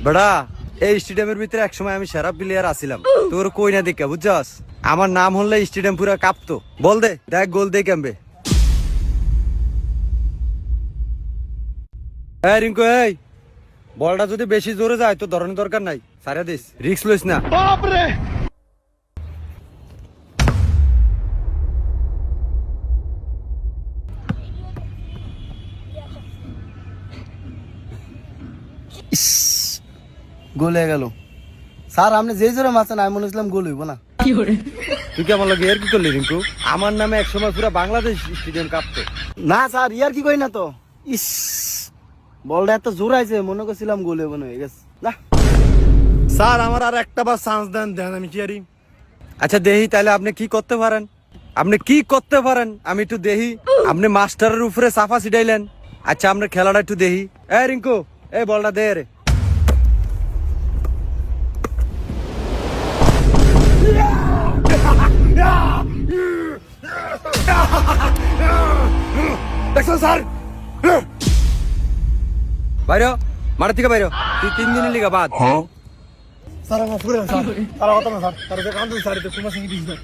বেড়া এই স্টেডিয়ামের ভিতরে একসময় আমি সেরা প্লেয়ার আছিলাম, তোর কই না দেখা বুঝছস। আমার নাম হলে স্টেডিয়াম পুরা কাঁপতো। বল দে, দেখ গোল দে কেমবে। এই রিঙ্কু, এই বলটা যদি বেশি জোরে যায় তো ধরনের দরকার নাই, সারা দিস, রিস্ক লইস না। গোল হয়ে গেল স্যার। আপনি যেই জোরে মারছেন আমি মনে হচ্ছিলাম গোল হইব না। তুই কি আমার লাগে এর কি করলি রিঙ্কু? আমার নামে একসময় পুরা বাংলাদেশ স্টেডিয়াম কাঁপতো। না স্যার, ইয়ার কি কই না তো। ইস, বলটা এত জোর আইছে, মনে করছিলাম গোল হইব না, হয়ে গেছে না। স্যার আমার আর একটা বার চান্স দেন, দেন আমি কি আরি। আচ্ছা দেহি তাহলে আপনি কি করতে পারেন, আপনি কি করতে পারেন আমি একটু দেহি। আপনি মাস্টারের উপরে সাফা ছিটাইলেন, আচ্ছা আমরা খেলাটা একটু দেহি। এ রিঙ্কু, এই বলটা দে রে। দেখছেন স্যার? বাইরে মাঠে থেকে বাইরে, তুই 3 দিনের লিগা বাদ। স্যার মাফ করে দেন স্যার, তারা কথা না স্যার, তারা যে কান্দুন স্যার, এটা তোমার সঙ্গে দিস না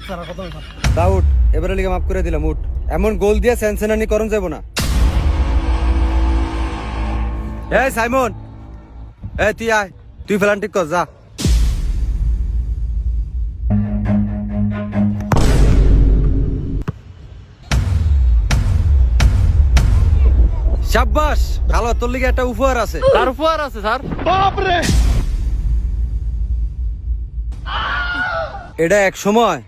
স্যার, কথা না স্যার। তা উঠ, এবারে লিগা মাফ করে দিলাম, উঠ। এমন গোল দিয়ে সেনসেনানি করন যাবো না। এই সাইমন, এই তুই আয়, তুই ফেলান ঠিক কর, যা। শাবাশ, ভালো, তোর লিগে একটা উপহার আছে। তার উপহার আছে স্যার? এটা এক সময়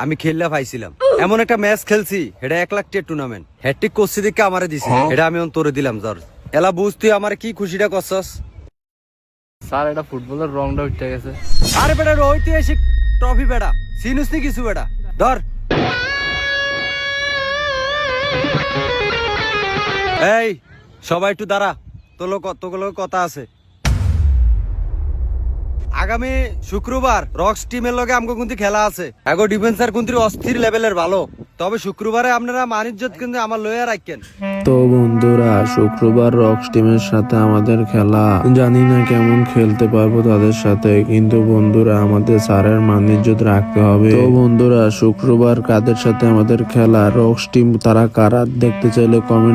আমি খেললা পাইছিলাম, এমন একটা ম্যাচ খেলছি, এটা 1 লাখ টাকা টুর্নামেন্ট, হ্যাট্রিক করছি দেখে আমারে দিছে, এটা আমি তোরে দিলাম। জর এলা বুঝ, তুই আমার কি খুশিটা করছস। স্যার এটা ফুটবলের রংটা উঠে গেছে। আরে বেটা ঐতিহাসিক ট্রফি বেটা, সিনুস নি কিছু বেটা, ধর। এই সবাই একটু দাঁড়া, তোগুলো কথা আছে। আগামী শুক্রবার রক্স টিমের লগে আমগো কিন্তু খেলা আছে। আগো ডিফেন্সার কিন্তু অস্থির লেভেলের ভালো, তবে শুক্রবারে আপনারা মানিজ্জত কিন্তু আমার লইয়া রাখেন। তো বন্ধুরা, শুক্রবার রক্স টিমের সাথে আমাদের খেলা, জানি না কেমন খেলতে পারবো তাদের সাথে, কিন্তু বন্ধুরা আমাদের স্যারের মান-ইজ্জত রাখতে হবে। তো বন্ধুরা, শুক্রবার কাদের সাথে আমাদের খেলা, রক্স টিম, তারা কারা দেখতে চাইলে কমেন্ট